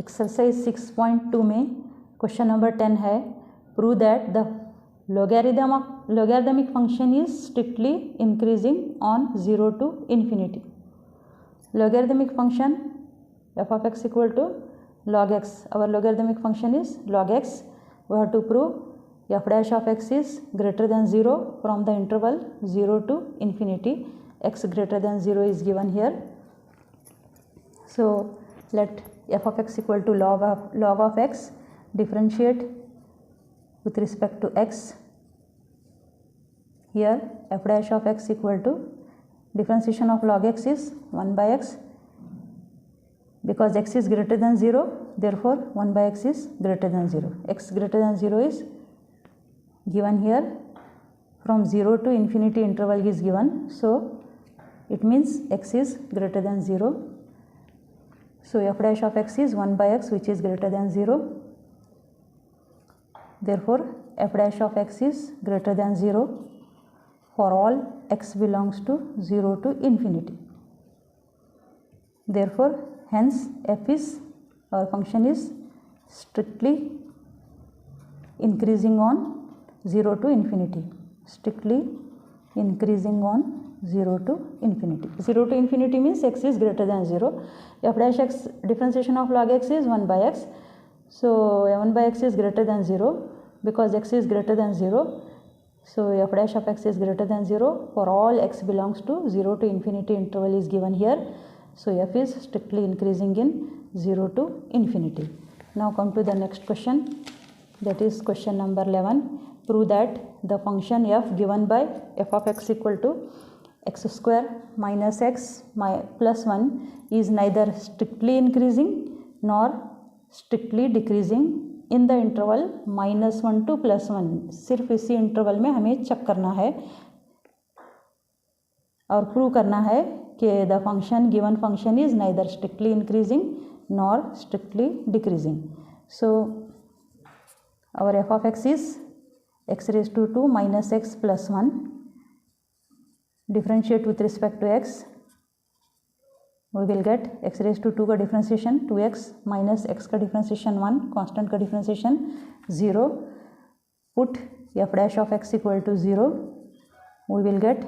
Exercise 6.2 में question number 10 है, prove that the logarithmic function is strictly increasing on 0 to infinity. Logarithmic function f of x equal to log x. Our logarithmic function is log x. We have to prove f dash of x is greater than 0 from the interval 0 to infinity. X greater than 0 is given here. So let f of x equal to log of x, differentiate with respect to x. Here f dash of x equal to differentiation of log x is 1 by x, because x is greater than 0, therefore 1 by x is greater than 0. X greater than 0 is given here, from 0 to infinity interval is given, so it means x is greater than 0. So f dash of x is 1 by x, which is greater than 0. Therefore f dash of x is greater than 0 for all x belongs to 0 to infinity. Therefore hence f is, our function is strictly increasing on 0 to infinity, strictly increasing on 0 to infinity. 0 to infinity means x is greater than 0. F dash x, differentiation of log x is 1 by x. So 1 by x is greater than 0, because x is greater than 0. So f dash of x is greater than 0 for all x belongs to 0 to infinity interval is given here. So f is strictly increasing in 0 to infinity. Now come to the next question, that is question number 11. Prove that the function f given by f of x equal to x square minus x plus 1 is neither strictly increasing nor strictly decreasing in the interval -1 to +1. सिर्फ इसी interval में हमें check करना है और prove करना है कि the function given function is neither strictly increasing nor strictly decreasing. So our f of x is x raised to 2 minus x plus 1. Differentiate with respect to x. We will get x raised to 2 का differentiation 2x minus x का differentiation 1, constant का differentiation 0. Put f dash of x equal to 0. We will get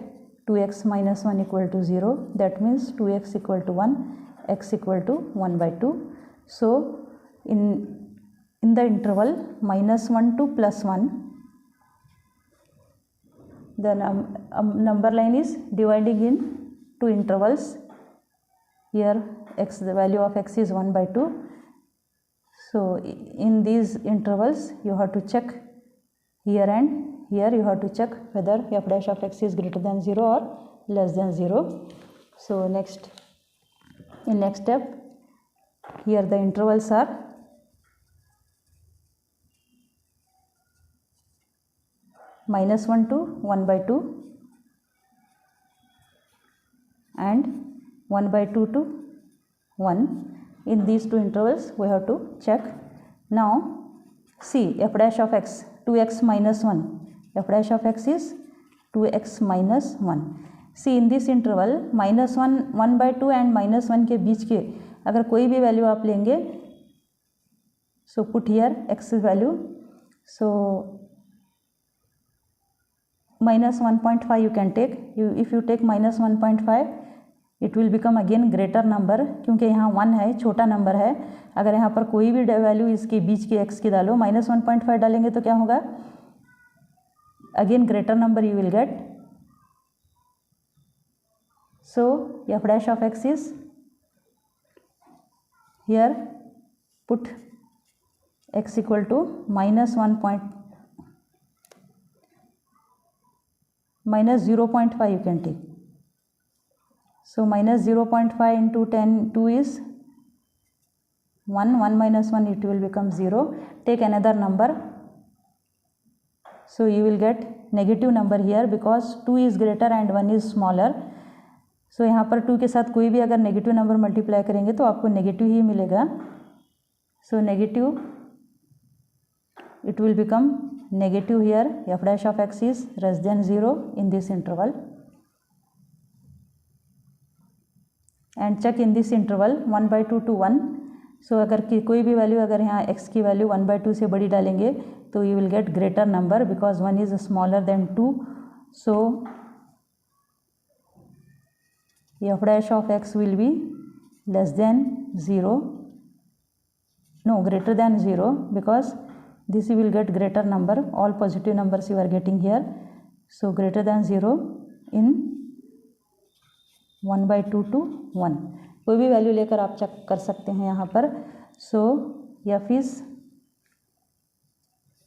2x minus 1 equal to 0. That means 2x equal to 1, x equal to 1 by 2. So in the interval -1 to +1, the number line is dividing in two intervals. Here x, the value of x is 1 by 2. So in these intervals you have to check here and here, you have to check whether f dash of x is greater than 0 or less than 0. So in next step, here the intervals are -1 to 1 by 2 and 1 by 2 to 1. In these two intervals we have to check. Now see f dash of x 2x minus 1, f dash of x is 2x minus 1. See in this interval -1, 1 by 2 and -1 के बीच के अगर कोई भी value आप लेंगे, so put here x value. So -1.5 you can take. If you take -1.5 it will become again greater number, क्योंकि यहाँ 1 है, छोटा नंबर है. अगर यहाँ पर कोई भी वैल्यू इसके बीच की x की डालो, -1.5 डालेंगे तो क्या होगा, again greater number you will get. So f dash of x is, here put x equal to -0.5 you can take. So -0.5 into 10, 2 is 1, 1 minus 1 it will become 0. Take another number. So you will get negative number here, because 2 is greater and 1 is smaller. So यहाँ पर 2 के साथ कोई भी अगर negative number multiply करेंगे तो आपको नेगेटिव ही मिलेगा. So negative, it will become negative here. F dash of x is less than 0 in this interval. And check in this interval 1 by 2 to 1. सो अगर कोई भी वैल्यू अगर यहाँ x की वैल्यू 1/2 से बड़ी डालेंगे तो you will gate greater number because 1 is smaller than 2. So f dash of x will be less than 0, no, greater than 0, because this you will get greater number, all positive numbers you are getting here. So greater than 0 in 1/2 to 1. कोई भी value लेकर आप check कर सकते हैं यहाँ पर. सो f is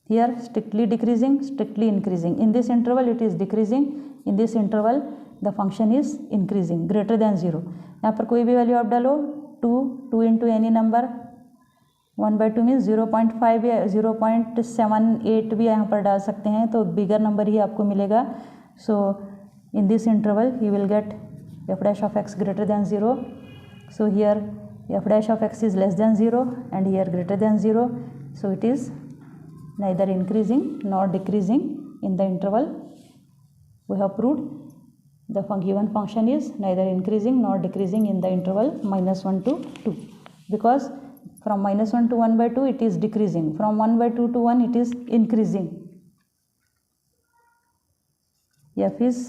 here strictly decreasing, strictly increasing. In this interval it is decreasing, in this interval the function is increasing, greater than 0. यहाँ पर कोई भी वैल्यू आप डालो, 2 into any number, 1/2 मीन्स 0.5 या 0.78 भी यहाँ पर डाल सकते हैं तो बिगर नंबर ही आपको मिलेगा. So in this interval you will get f dash of x greater than 0. So here f dash of x is less than 0 and here greater than 0. So it is neither increasing nor decreasing in the interval. We have proved the given function is neither increasing nor decreasing in the interval -1 to 2, because from -1 to 1/2 it is decreasing, from 1/2 to 1 it is increasing. F is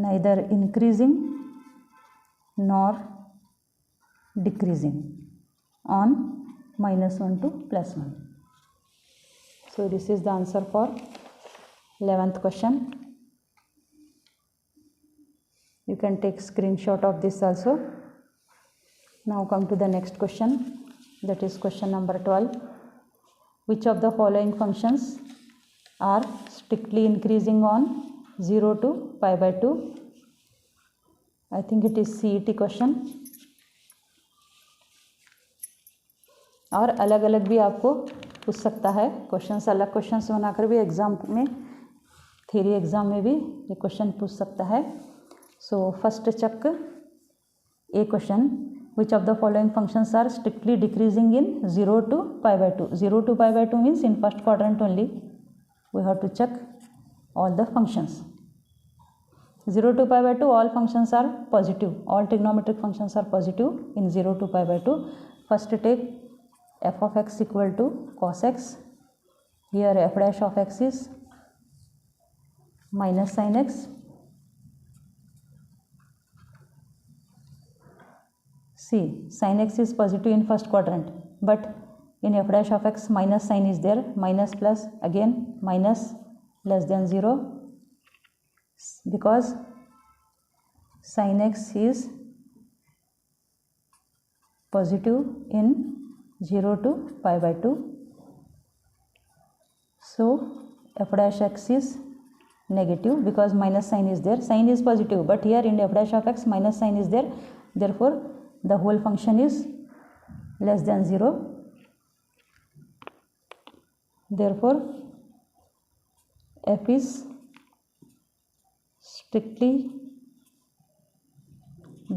neither increasing nor decreasing on -1 to +1. So this is the answer for 11th question. You can take screenshot of this also. Now come to the next question, that is question number 12. Which of the following functions are strictly increasing on 0 to π/2? I think it is CET question. और अलग अलग भी आपको पूछ सकता है questions, अलग questions बनाकर भी एग्जाम में, थ्योरी एग्जाम में भी ये क्वेश्चन पूछ सकता है. So first check a question, which of the following functions are strictly decreasing in 0 to π/2? 0 to π/2 means in first quadrant only. We have to check all the functions. 0 to π/2 all functions are positive, all trigonometric functions are positive in 0 to π/2. First take f of x equal to cos x. Here f dash of x is minus sin x. See, sin x is positive in first quadrant, but in f dash of x minus sign is there, minus plus, again minus, less than 0, because sin x is positive in 0 to π/2. So f dash x is negative because minus sign is there. Sign is positive, but here in f dash of x minus sign is there, therefore the whole function is less than 0. Therefore f is strictly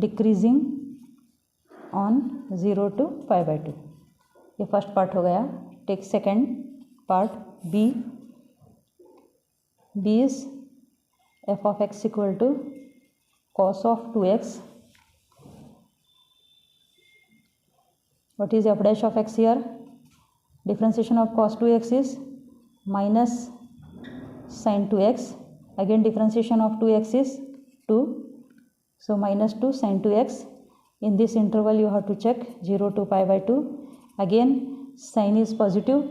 decreasing on 0 to π/2. ये first part हो गया. Take second part b. b is f of x equal to cos of 2x. What is f dash of x here? Differentiation of cos 2x is minus sin 2x. Again differentiation of 2x is 2. So minus 2 sin 2x. In this interval you have to check 0 to π/2. Again sign is positive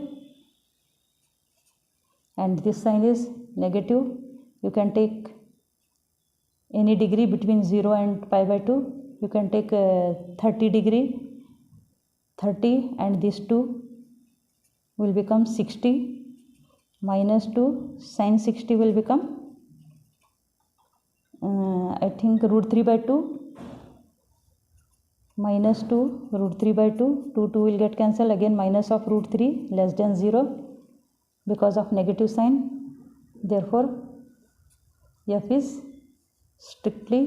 and this sign is negative. You can take any degree between 0 and π/2. You can take 30 degree, 30, and this 2 will become 60. Minus 2 sin 60 will become I think root 3/2. Minus 2 root 3/2. 2 will get cancelled. Again minus of root 3 less than 0 because of negative sign. Therefore f is strictly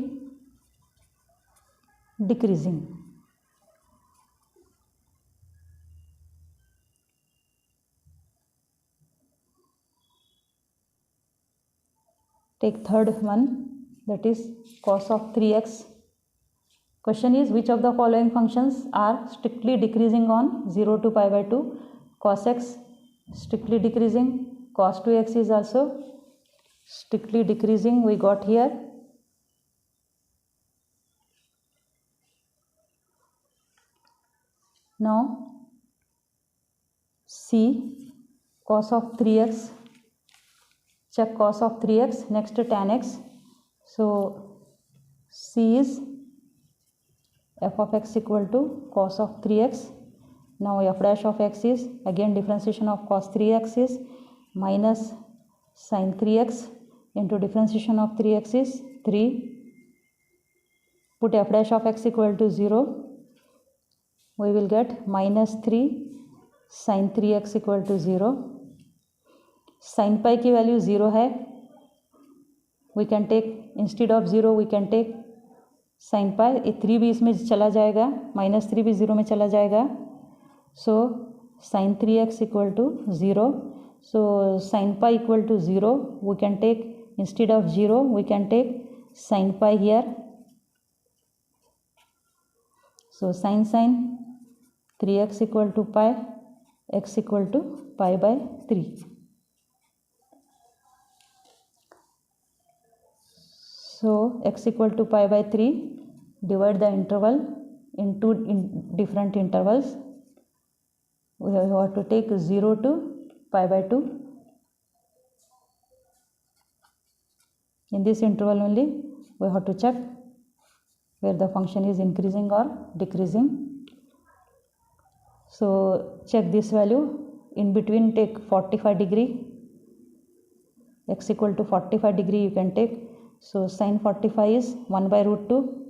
decreasing. Take third one, that is cos of 3x. Question is, which of the following functions are strictly decreasing on 0 to pi by 2? Cos x strictly decreasing, cos 2x is also strictly decreasing, we got here. Now C, cos of 3x, check cos of 3x, next tan x. So C is f of x equal to cos of 3x. Now f dash of x is, again differentiation of cos 3x is minus sin 3x into differentiation of 3x is 3. Put f dash of x equal to 0. We will get minus 3 sin 3x equal to 0. Sin pi की value 0 है. We can take, instead of 0 we can take sin pi. 3 भी इसमें चला जाएगा, minus 3 भी 0 में चला जाएगा. So sin 3x equal to 0. So sin pi equal to 0. We can take, instead of 0 we can take sin pi here. So sin 3x equal to pi, x equal to pi by 3. So x equal to pi by 3, divide the interval into different intervals. We have to take 0 to pi by 2. In this interval only we have to check where the function is increasing or decreasing. So check this value, in between take 45 degree, x equal to 45 degree you can take. So sin 45 is 1 by root 2.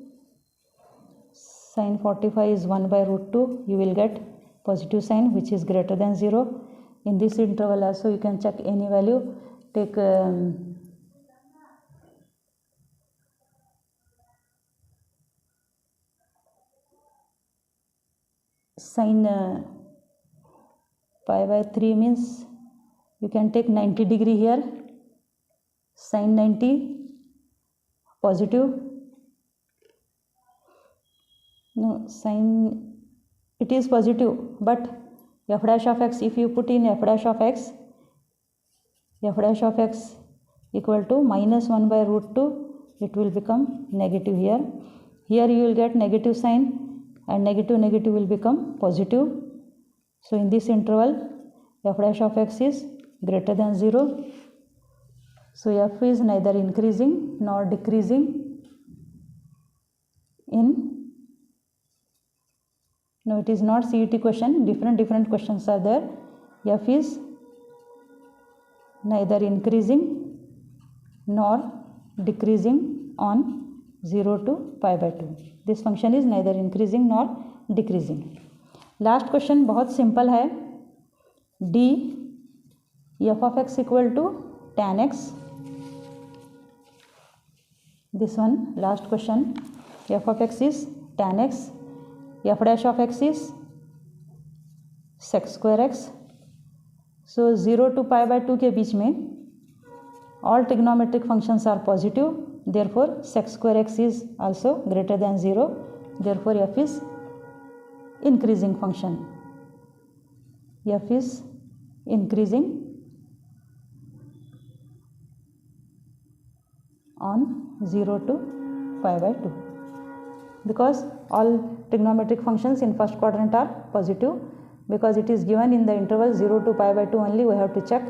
Sin 45 is 1 by root 2. You will get positive sign which is greater than 0. In this interval also you can check any value. Take sin pi by 3 means you can take 90 degree here. Sin 90 positive. No, sin, it is positive, but f dash of x, if you put in f dash of x equal to minus 1 by root 2, it will become negative here. Here you will get negative sign and negative will become positive. So in this interval f dash of x is greater than 0. So f is neither increasing nor decreasing in, no, it is not CET question, different questions are there. F is neither increasing nor decreasing on 0 to pi by 2. This function is neither increasing nor decreasing. Last question बहुत simple है. D f of x equal to tan x. This one last question. F of x is tan x. F dash of x is sec square x. So 0 to pi by 2 के बीच में all trigonometric functions are positive. Therefore sec square x is also greater than 0. Therefore f is increasing function. F is increasing on 0 to pi by 2, because all trigonometric functions in first quadrant are positive, because it is given in the interval 0 to pi by 2 only, we have to check.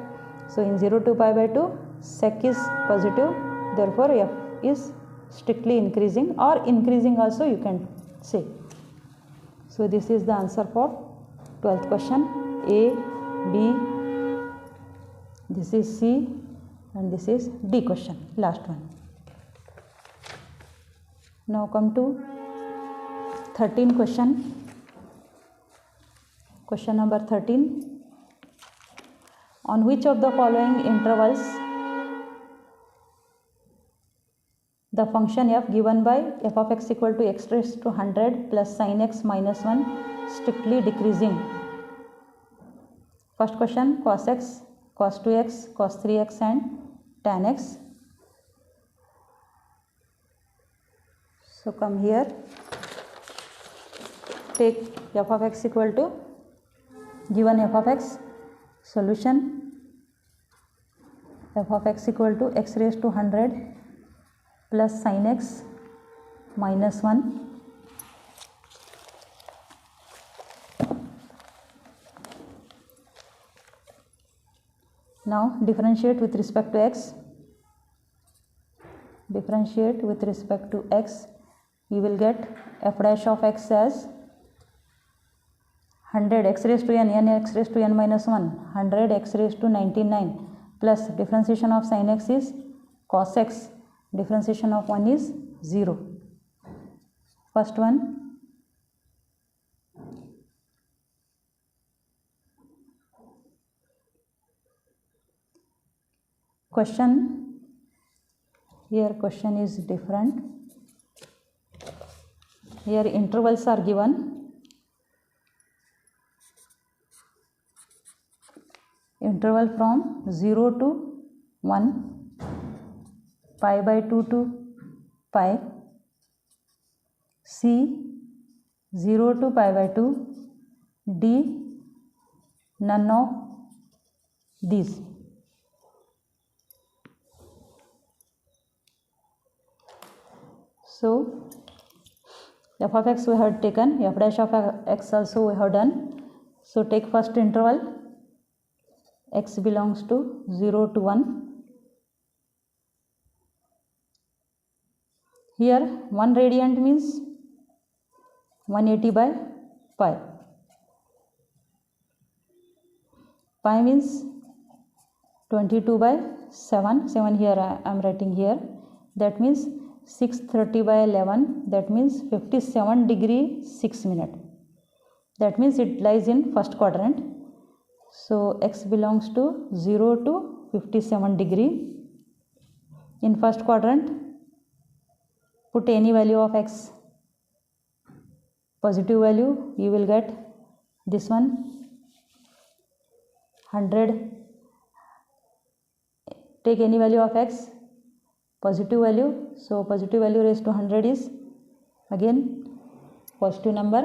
So in 0 to pi by 2 sec is positive, therefore f is strictly increasing or increasing also you can say. So this is the answer for 12th question. A, B, this is C and this is D question, last one. Now come to 13 question. Question number 13. On which of the following intervals the function f given by f of x equal to x raised to 100 plus sin x minus 1 strictly decreasing? First question, cos x, cos 2x, cos 3x and tan x. So come here. take f of x equal to given f of x, solution f of x equal to x raised to 100 plus sin x minus 1 . Now differentiate with respect to x. Differentiate with respect to x. You will get f dash of x as 100 x raised to n x raised to n minus 1, 100 x raised to 99 plus differentiation of sin x is cos x, differentiation of 1 is 0. First one, question. Here question is different. Here intervals are given. Interval from 0 to 1, pi by 2 to pi, c 0 to pi by 2, d none of these. So f of x we have taken, f dash of x also we have done. So take first interval, x belongs to 0 to 1. Here 1 radian means 180 by pi. Pi means 22 by 7. 7 here I am writing here. That means 630 by 11. That means 57 degree 6 minute. That means it lies in first quadrant. So x belongs to 0 to 57 degree. In first quadrant, put any value of x. Positive value, you will get this one 100. Take any value of x, positive value. So positive value raised to 100 is again positive number.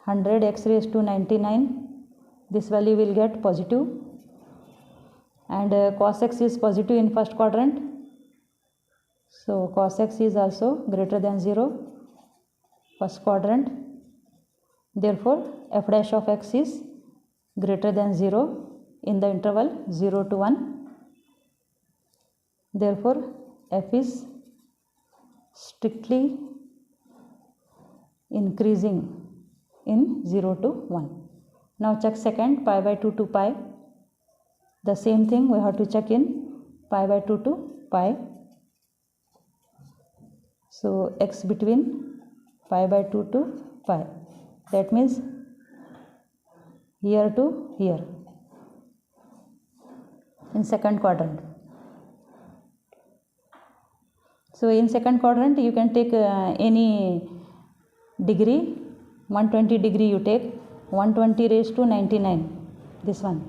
100 x raised to 99. This value will get positive, and cos x is positive in first quadrant. So cos x is also greater than 0, first quadrant. Therefore f dash of x is greater than 0 in the interval 0 to 1. Therefore f is strictly increasing in 0 to 1. Now check second, pi by 2 to pi. The same thing we have to check in pi by 2 to pi. So x between pi by 2 to pi. That means here to here in second quadrant. So in second quadrant you can take any degree. 120 degree you take. 120 raised to 99, this one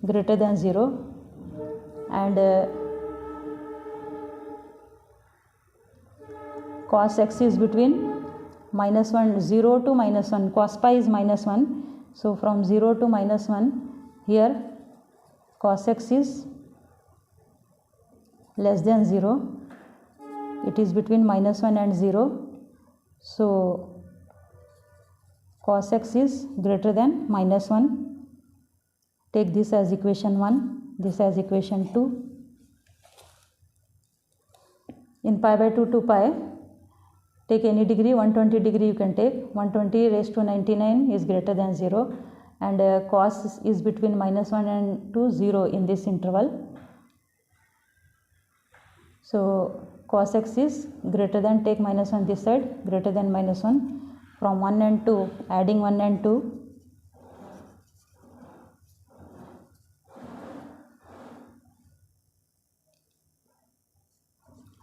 greater than 0, and cos x is between minus 1, 0 to minus 1. Cos pi is minus 1. So from 0 to minus 1, here cos x is less than 0. It is between minus 1 and 0. So cos x is greater than minus 1. Take this as equation 1, this as equation 2. In pi by 2 to pi, take any degree. 120 degree you can take. 120 raised to 99 is greater than 0, and cos is between minus 1 and 2, 0 in this interval. So cos x is greater than, take minus 1 this side, greater than minus 1. From 1 and 2, adding 1 and 2,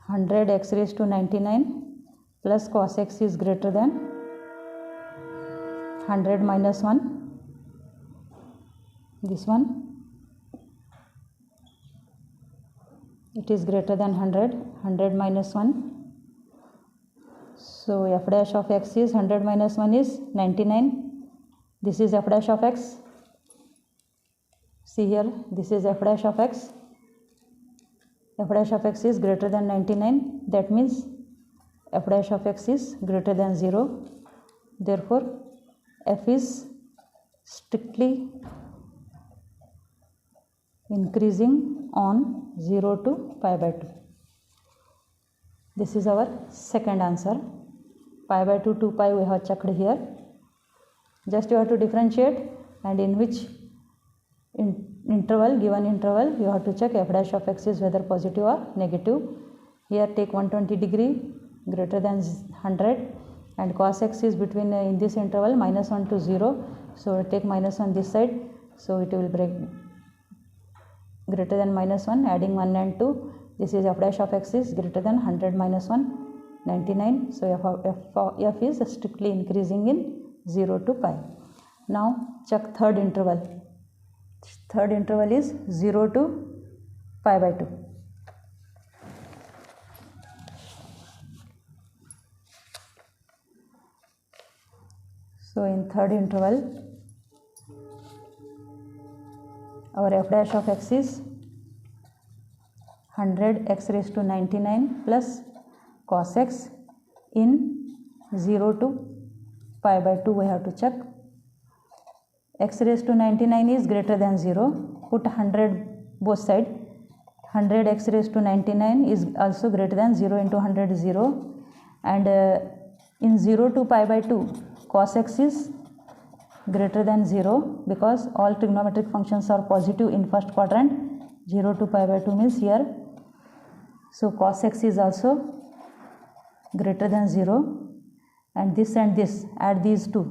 100 x raised to 99 plus cos x is greater than 100 minus 1, this one, it is greater than 100, 100 minus 1. So f dash of x is 100 minus 1 is 99. This is f dash of x. See here, this is f dash of x. F dash of x is greater than 99. That means f dash of x is greater than 0. Therefore, f is strictly increasing on 0 to pi by 2. This is our second answer. Pi by 2 to pi we have checked here. Just you have to differentiate, and in which interval, given interval, you have to check f dash of x is whether positive or negative. Here take 120 degree greater than 100, and cos x is between in this interval -1 to 0. So take -1 this side, so it will break greater than -1, adding 1 and 2. This is f dash of x is greater than 100 minus 1, 99. So f is strictly increasing in 0 to pi. Now check third interval. Third interval is 0 to pi by 2. So in third interval, our f dash of x is 100 x raised to 99 plus cos x. In 0 to pi by 2 we have to check. X raised to 99 is greater than 0. Put 100 both side. 100 x raised to 99 is also greater than 0 into 100 is 0. And in 0 to pi by 2, cos x is greater than 0, because all trigonometric functions are positive in first quadrant. 0 to pi by 2 means here. So cos x is also greater than 0, and this, add these two.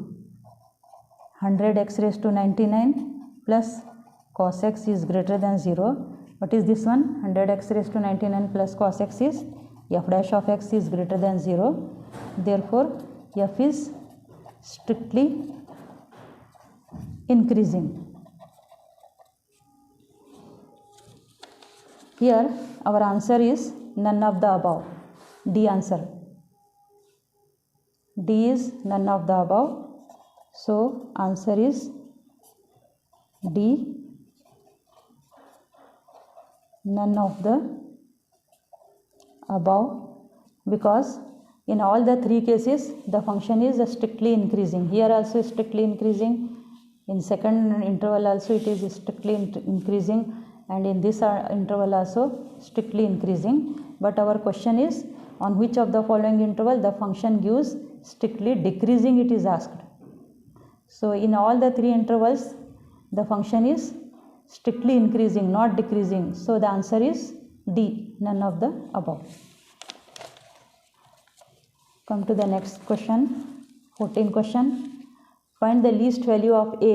100 x raised to 99 plus cos x is greater than 0. What is this one? 100 x raised to 99 plus cos x is f dash of x is greater than 0. Therefore, f is strictly increasing. Here our answer is none of the above. D answer. D is none of the above. So answer is D, none of the above, because in all the three cases the function is strictly increasing. Here also strictly increasing, in second interval also it is strictly increasing, and in this interval also strictly increasing. But our question is, on which of the following interval the function gives strictly decreasing, it is asked. So in all the three intervals the function is strictly increasing, not decreasing. So the answer is D, none of the above. Come to the next question, 14th question. Find the least value of a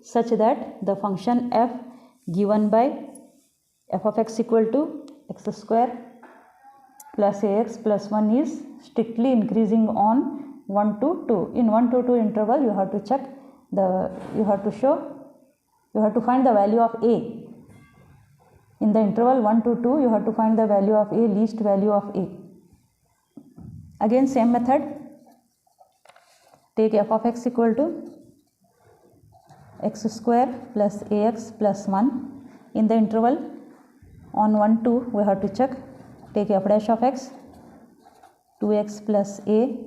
such that the function f given by f of x equal to x square plus ax plus 1 is strictly increasing on 1 to 2. In 1 to 2 interval you have to check you have to find the value of a. In the interval 1 to 2 you have to find the value of a, least value of a. Again same method. Take f of x equal to x square plus ax plus 1. In the interval on 1 2 we have to check. Take f dash of x, 2x plus a,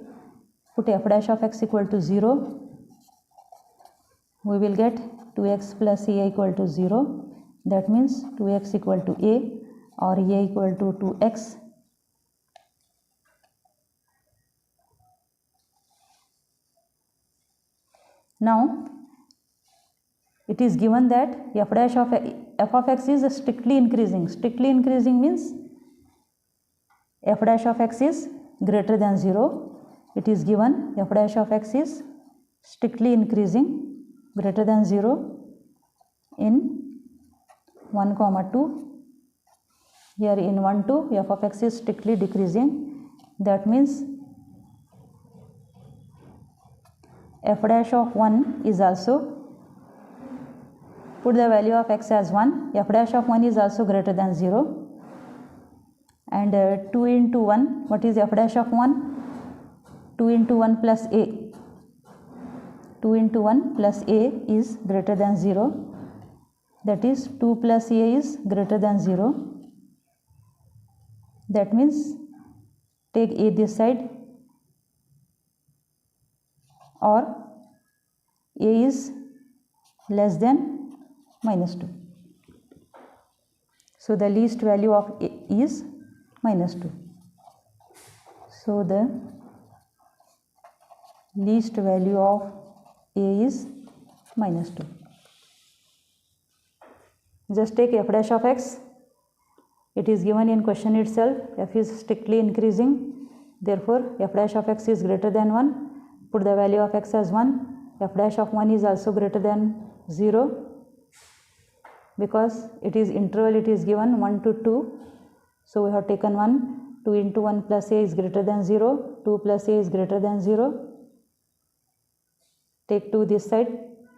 put f dash of x equal to 0. We will get 2x plus a equal to 0. That means 2x equal to a or a equal to 2x. Now it is given that f dash of f of x is strictly increasing. Strictly increasing means f dash of x is greater than 0. It is given f dash of x is strictly increasing greater than 0 in 1 comma 2. Here in 1 2 f of x is strictly decreasing. That means f dash of 1 is also, put the value of x as 1, f dash of 1 is also greater than 0. And 2 into 1, what is f dash of 1? 2 into 1 plus a, 2 into 1 plus a is greater than 0, that is 2 plus a is greater than 0. That means take a this side, or a is less than minus 2. So the least value of a is minus 2. So the least value of a is minus 2. Just take f dash of x. It is given in question itself. F is strictly increasing. Therefore, f dash of x is greater than 1. Put the value of x as 1. F dash of 1 is also greater than 0. Because it is interval, it is given 1 to 2. So we have taken 1. 2 into 1 plus a is greater than 0. 2 plus a is greater than 0. Take 2 this side,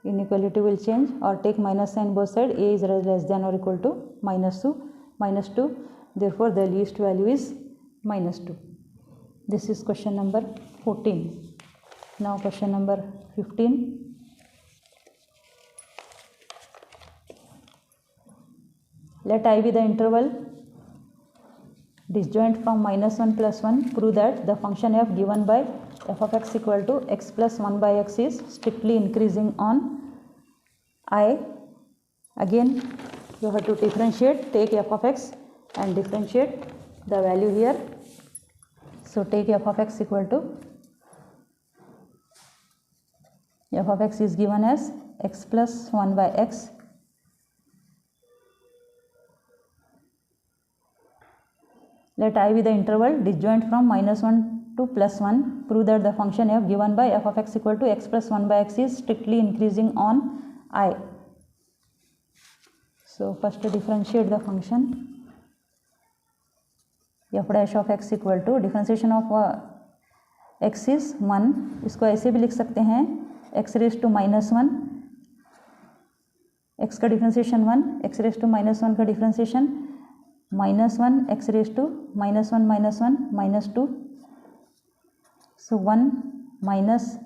inequality will change, or take minus sign both side. A is less than or equal to minus 2. Therefore, the least value is minus 2. This is question number 14. Now question number 15. Let I be the interval disjoint from minus 1 plus 1. Prove that the function f given by f of x equal to x plus 1 by x is strictly increasing on I. Again, you have to differentiate. Take f of x and differentiate the value here. So take f of x equal to, f of x is given as x plus 1 by x. Let I be the interval disjoint from minus 1 to plus 1. Prove that the function f given by f of x equal to x plus 1 by x is strictly increasing on I. So first differentiate the function. F dash of x equal to, differentiation of x is 1. इसको ऐसे भी लिख सकते हैं, x raised to minus 1. x का differentiation 1, x raised to minus 1 का differentiation minus 1, x raised to minus 1 minus 2. So 1 minus,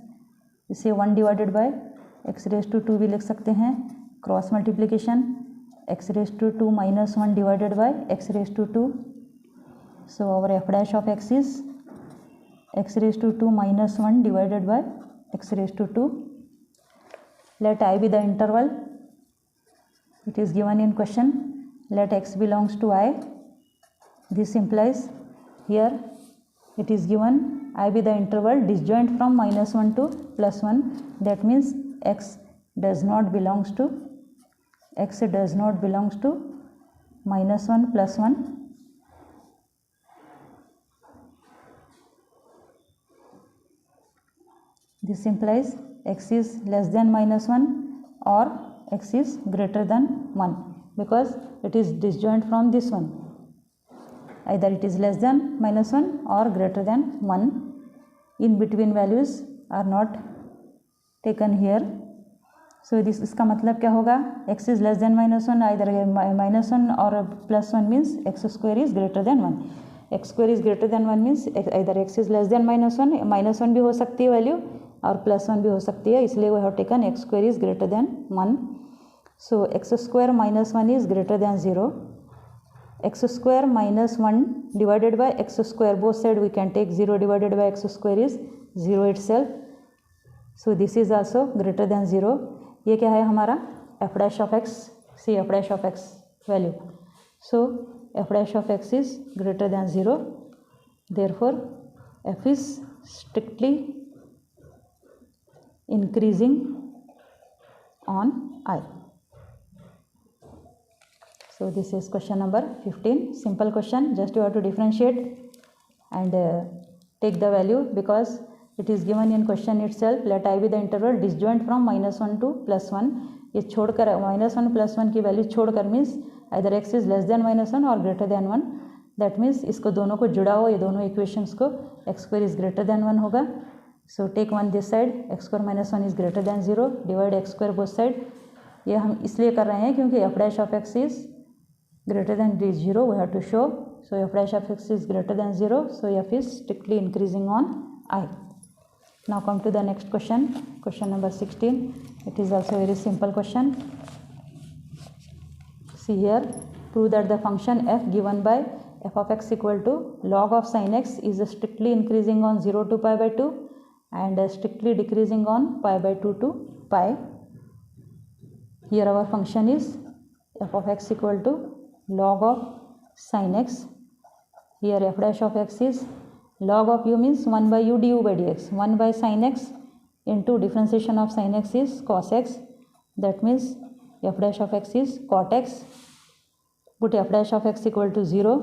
इसे 1 divided by x raised to 2 भी लिख सकते हैं. Cross multiplication, x raised to 2 minus 1 divided by x raised to 2. So our f dash of x is x raised to 2 minus 1 divided by x raised to 2. Let I be the interval. It is given in question. Let x belongs to I. This implies here it is given I be the interval disjoint from minus 1 to plus 1. That means x does not belongs to minus 1 plus 1. This implies x is less than minus 1 or x is greater than 1, because it is disjoint from this one. Either it is less than minus 1 or greater than 1. In between values are not taken here. So this इसका मतलब क्या होगा? x is less than minus 1, either minus 1 or plus 1 means x square is greater than 1. x square is greater than 1 means either x is less than minus 1, minus 1 भी हो सकती है value और plus 1 भी हो सकती है, इसलिए we have taken x square is greater than 1. So x square minus 1 is greater than 0. X square minus 1 divided by x square, both side we can take 0 divided by x square is 0 itself. So this is also greater than 0. ये क्या है हमारा f dash of x, see f dash of x value. So f dash of x is greater than 0. Therefore f is strictly increasing on I. So this is question number 15. Simple question. Just you have to differentiate and take the value, because it is given in question itself. Let I be the interval disjoint from minus 1 to plus 1. ये छोड़कर minus 1 plus 1 की value छोड़कर means either x is less than minus 1 or greater than 1. That means इसको दोनों को जुड़ाओ, ये दोनों equations को, x square is greater than 1 होगा. So take 1 this side, x square minus 1 is greater than 0. Divide x square both side. ये हम इसलिए कर रहे हैं क्योंकि f dash of x is greater than 0. We have to show. So f dash of x is greater than 0. So f is strictly increasing on I. Now come to the next question, question number 16. It is also a very simple question. See here, prove that the function f given by f of x equal to log of sin x is strictly increasing on 0 to pi by 2 and strictly decreasing on pi by 2 to pi. Here our function is f of x equal to log of sin x. Here f dash of x is log of u means 1 by u du by dx. 1 by sin x into differentiation of sin x is cos x. That means f dash of x is cot x. Put f dash of x equal to 0.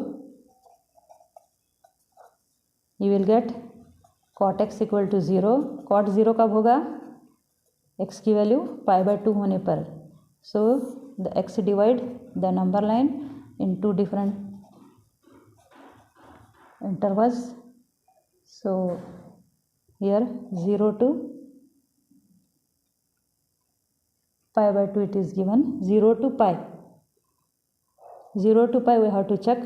You will get cot x equal to 0. Cot 0 कब होगा? x की value pi by 2 होने पर. So the x divide the number line into different intervals. So here 0 to pi by 2 it is given. 0 to pi. 0 to pi we have to check.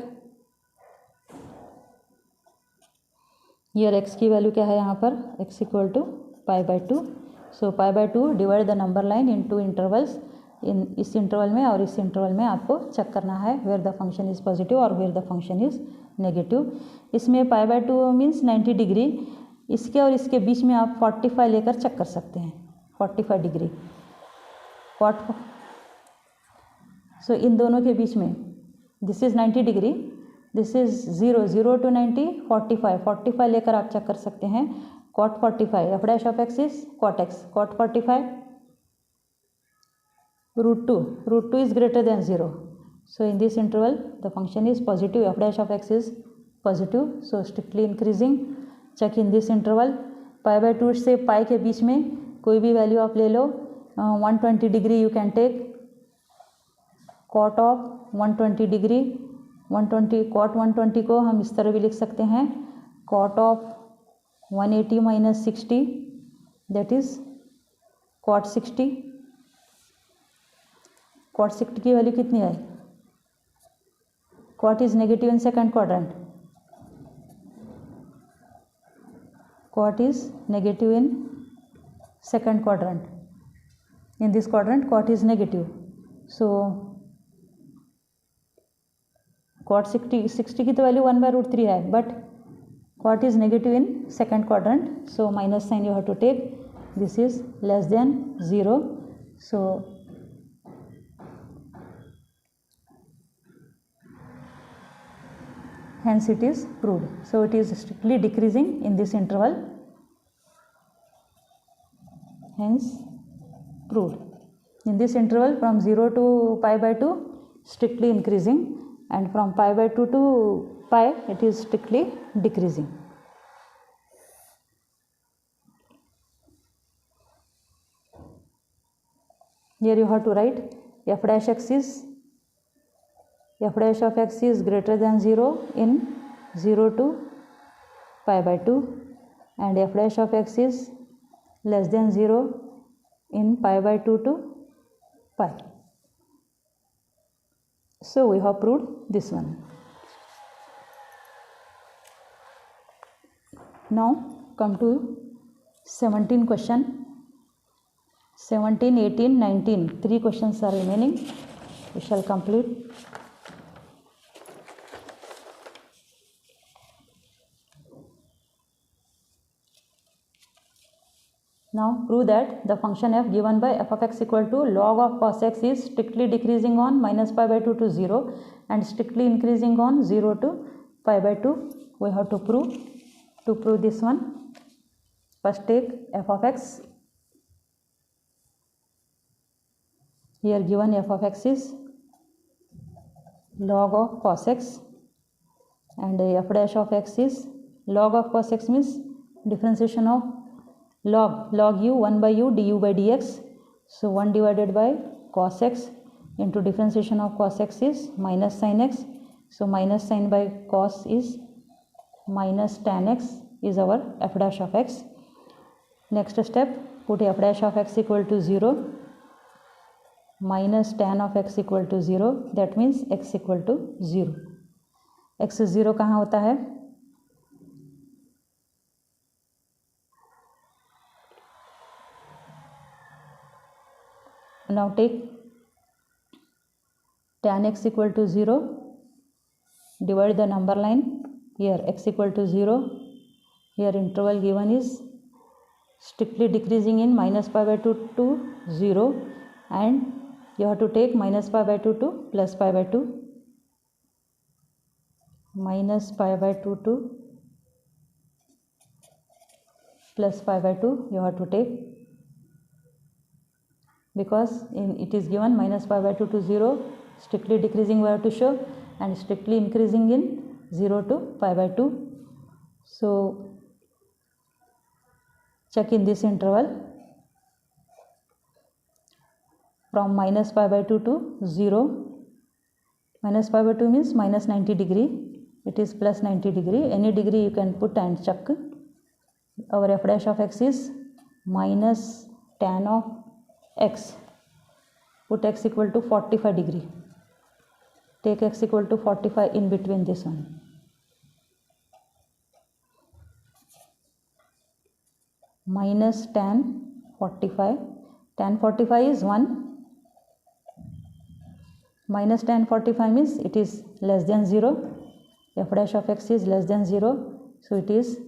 Here x की वैल्यू क्या है यहाँ पर? x equal to pi by 2. So pi by 2 divide the number line into intervals. In इस interval में और इस इंटरवल में आपको चेक करना है where the function is positive और where the function is negative. इसमें पाई बाय 2 मीन्स 90 डिग्री. इसके और इसके बीच में आप 45 लेकर चेक कर सकते हैं. 45 डिग्री कॉट. सो इन दोनों के बीच में this is 90 degree, this is 0 to 90 45 लेकर आप चेक कर सकते हैं. Cot 45 f dash of x is cot x. Cot 45 √2 is greater than 0. So in this interval the function is positive. F dash of x is positive. So strictly increasing. Check in this interval. Pi by 2 से पाई के बीच में कोई भी value आप ले लो. 120 degree you can take. Cot of 120 degree 120 cot 120 को हम इस तरह भी लिख सकते हैं. Cot of 180 minus 60 that is cot 60. Cot 60 की वैल्यू कितनी है? Cot is negative in second quadrant. Cot is negative in second quadrant. In this quadrant cot is negative. So cot 60 की तो वैल्यू 1/√3 है, but cot is negative in second quadrant. So minus sign you have to take. This is less than 0. So hence it is proved. So it is strictly decreasing in this interval, hence proved. In this interval from 0 to pi by 2 strictly increasing, and from pi by 2 to pi it is strictly decreasing. Here you have to write f dash of x is greater than 0 in 0 to pi by 2 and f dash of x is less than 0 in pi by 2 to pi. So we have proved this one. Now come to 17 question. 17, 18, 19. 3 questions are remaining. We shall complete. Now prove that the function f given by f of x equal to log of cos x is strictly decreasing on minus pi by 2 to 0 and strictly increasing on 0 to pi by 2. We have to prove. To prove this one, first take f of x. Here given f of x is log of cos x and f dash of x is log of cos x means differentiation of log u 1 by u du by dx. So 1 divided by cos x into differentiation of cos x is minus sin x. So minus sin by cos is minus tan x is our f dash of x. Next step, put f dash of x equal to 0 minus tan of x equal to 0. That means x equal to 0. x 0 कहाँ होता है? Now take tan x equal to 0, divide the number line here, x equal to 0, here interval given is strictly decreasing in minus pi by 2 to 0, and you have to take minus pi by 2 to plus pi by 2, minus pi by 2 to plus pi by 2 you have to take, because it is given minus pi by 2 to 0, strictly decreasing we have to show, and strictly increasing in 0 to pi by 2. So check in this interval from minus pi by 2 to 0. Minus pi by 2 means minus 90 degree, it is plus 90 degree, any degree you can put and check. Our f dash of x is minus tan of x, put x equal to 45 degree, take x equal to 45 in between this one. Minus tan 45, tan 45 is 1, minus tan 45 means it is less than 0, f dash of x is less than 0, so it is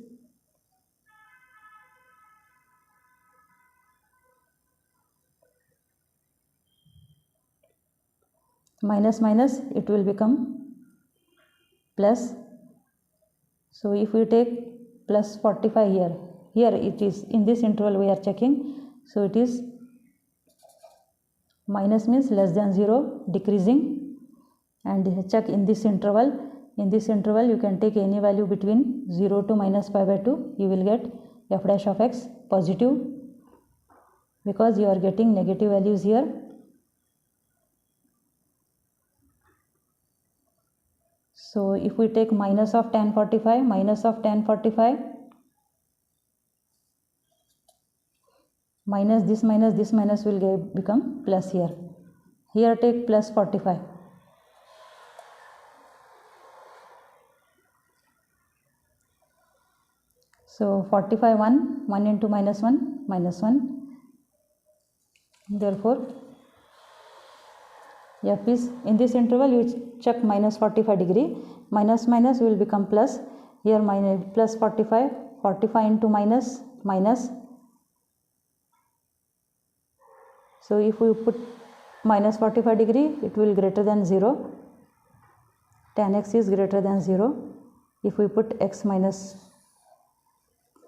minus minus, it will become plus. So if we take plus 45 here it is in this interval we are checking, so it is minus means less than 0, decreasing, and check in this interval. In this interval you can take any value between 0 to minus pi by 2, you will get f dash of x positive, because you are getting negative values here. So if we take minus of tan 45, minus of tan 45, minus this minus will become plus here. Here take plus 45. So 45 1 into minus 1 minus 1. Therefore f is in this interval you check minus 45 degree, minus minus will become plus, here minus plus 45, 45 into minus minus. So if we put minus 45 degree it will greater than 0, tan x is greater than 0. If we put x minus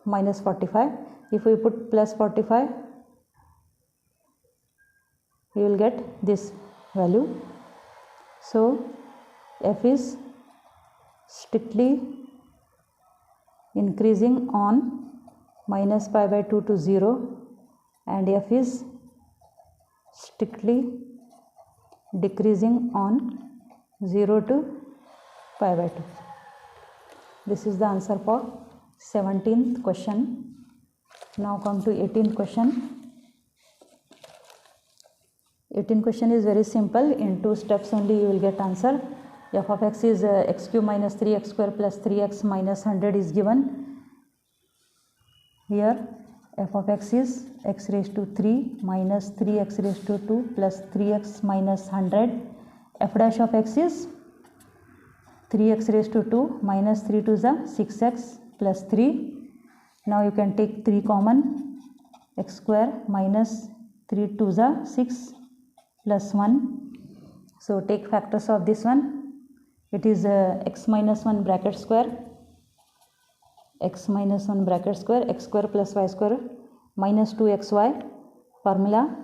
45, if we put plus 45 you will get this value. So f is strictly increasing on minus pi by 2 to 0, and f is strictly decreasing on 0 to pi by 2. This is the answer for 17th question. Now come to 18th question. 18th question is very simple, in 2 steps only you will get answer. F of x is x cube minus 3x square plus 3x minus 100 is given. Here f of x is x raised to 3 minus 3x raised to 2 plus 3x minus 100. F dash of x is 3x raised to 2 minus 3 to the 6x plus 3. Now you can take 3 common, x square minus 3 to the 6 plus 1. So take factors of this one, it is x minus 1 bracket square, x minus 1 bracket square, x square plus y square minus 2xy formula.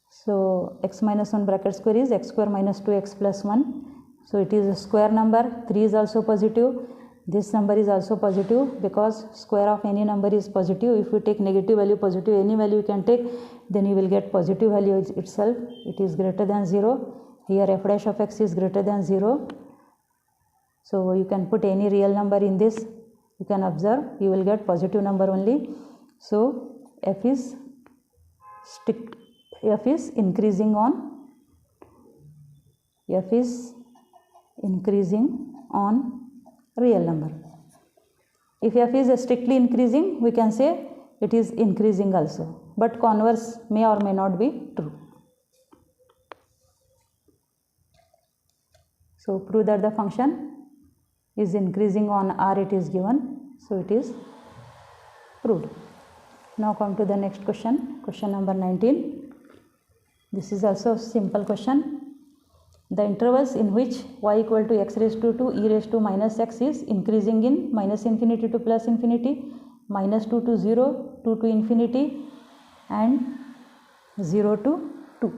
So x minus 1 bracket square is x square minus 2x plus 1. So it is a square number, 3 is also positive, this number is also positive, because square of any number is positive. If you take negative value, positive, any value you can take, then you will get positive value itself. It is greater than 0. Here f dash of x is greater than 0. So you can put any real number in this, you can observe, you will get positive number only. So f is increasing on real number. If f is strictly increasing, we can say it is increasing also, but converse may or may not be true. So prove that the function is increasing on r, it is given, so it is proved. Now come to the next question, question number 19. This is also a simple question. The intervals in which y equal to x raised to 2 e raised to minus x is increasing in minus infinity to plus infinity, minus 2 to 0, 2 to infinity, and 0 to 2.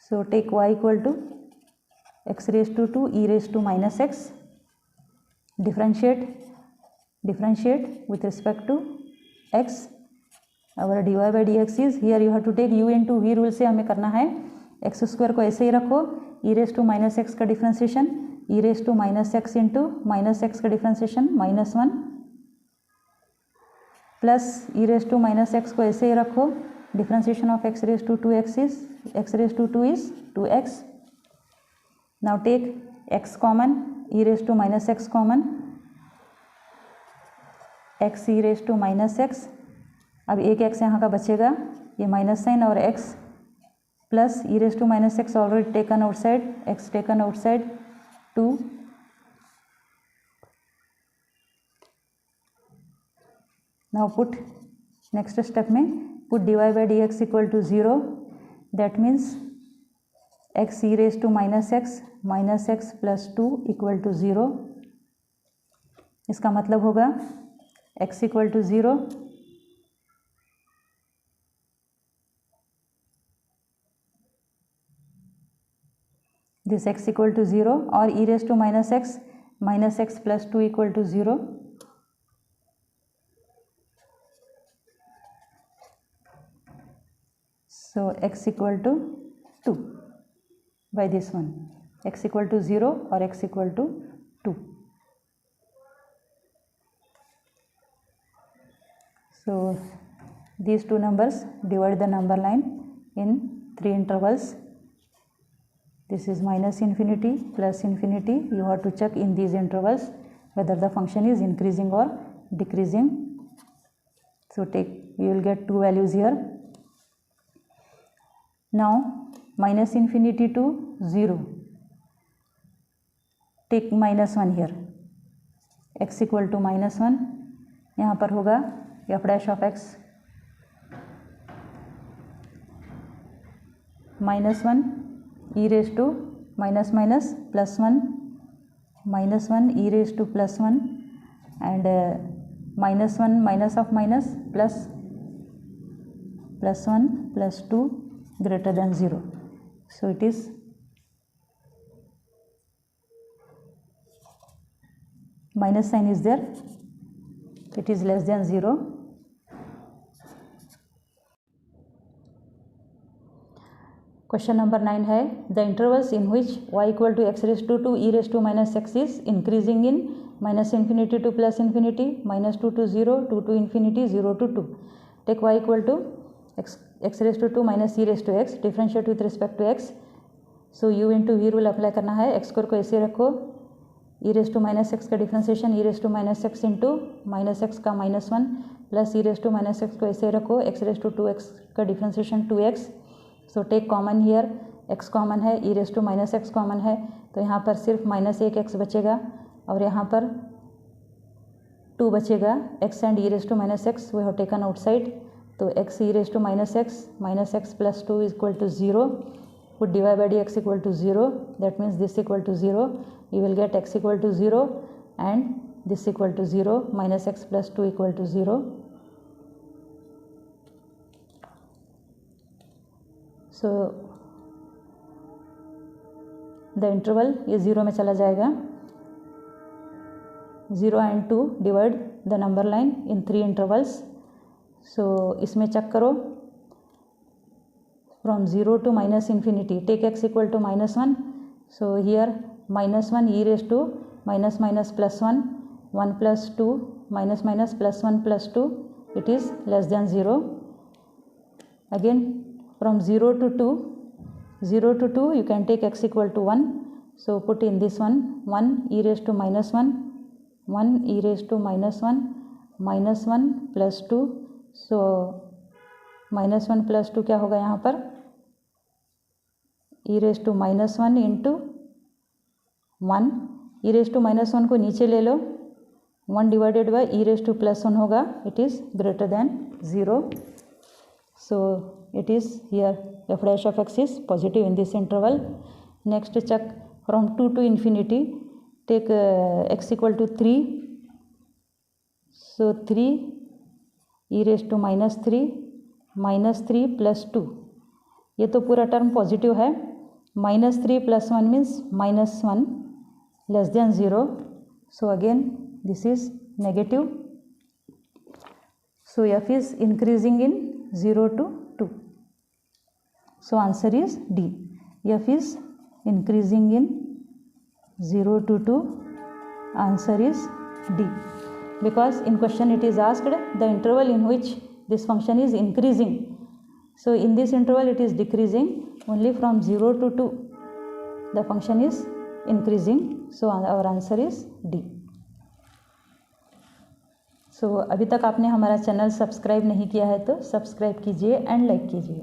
So take y equal to x raised to 2 e raised to minus x, differentiate with respect to x. our dy by dx is, here you have to take u into v rule से हमें करना है. X square को ऐसे ही रखो, e raise to minus x का differentiation, e raise to minus x into minus x का differentiation -1, plus e raise to minus x को ऐसे ही रखो, differentiation of x raise to 2x is x raise to 2 is 2x. Now take x common, e raise to minus x common, x e raise to minus x. अब एक x यहाँ का बचेगा, ये माइनस साइन, और x plus e raise to minus x already taken outside, x taken outside 2. Now put next step में put dy by dx equal to 0. That means x e raise to minus x plus 2 equal to 0. इसका मतलब होगा x equal to 0, this x equal to 0, और e raised to minus x plus 2 equal to 0. So x equal to 2 by this one, x equal to 0 or x equal to 2. So these two numbers divide the number line in 3 intervals. This is minus infinity, plus infinity. You have to check in these intervals whether the function is increasing or decreasing. So we will get two values here. Now minus infinity to 0. Take -1 here. x equal to -1. यहाँ पर होगा f dash of x -1 e raised to minus plus 1, -1 e raised to plus 1, and -1 minus of minus plus 1 plus 2 greater than 0. So it is minus sign is there, it is less than 0. Question number 9 है, the intervals in which y equal to x raised to 2 e raised to minus x is increasing in minus infinity to plus infinity, -2 to 0, 2 to infinity, 0 to 2. Take y equal to x raised to 2 minus e raised to x, differentiate with respect to x. So u into v rule apply करना है. x square को ऐसे रखो, e raised to minus x का differentiation e raised to minus x into minus x का -1, plus e raised to minus x को ऐसे रखो, x raised to 2x का differentiation 2x. So take common here, x common है, e raise to minus x common है, तो यहाँ पर सिर्फ -1x बचेगा, और यहाँ पर 2 बचेगा. x and e raise to minus x we have taken outside, तो x e raise to minus x plus 2 equal to 0. Put dy by dx equal to 0, that means this equal to 0. You will get x equal to 0 and this equal to 0, -x plus 2 equal to 0. So the interval ये 0 में चला जाएगा. 0 and 2 divide the number line in 3 intervals. So इसमें check करो, from 0 to minus infinity take x equal to -1. So here -1 e raised to minus plus 1, 1 plus 2 minus plus 1 plus 2, it is less than 0. Again from 0 to 2 you can take x equal to 1. So put in this one, 1 e raised to -1, 1 e raised to -1, -1 plus 2. So -1 plus 2 क्या होगा यहाँ पर, e raised to -1 into 1, e raise to minus 1 को नीचे ले लो, 1 divided by e raise to plus 1 होगा, it is greater than 0. So it is here f dash of x is positive in this interval. Next check from 2 to infinity, take x equal to 3. So 3 e raised to minus 3 plus 2, ये तो पूरा term positive है. -3 plus 1 means -1 less than 0. So again this is negative. So f is increasing in 0 to 2. So answer is D. F is increasing in 0 to 2. Answer is D. Because in question it is asked the interval in which this function is increasing. So in this interval it is decreasing. Only from 0 to 2 the function is increasing. So our answer is D. सो अभी तक आपने हमारा channel subscribe नहीं किया है तो subscribe कीजिए and like कीजिए.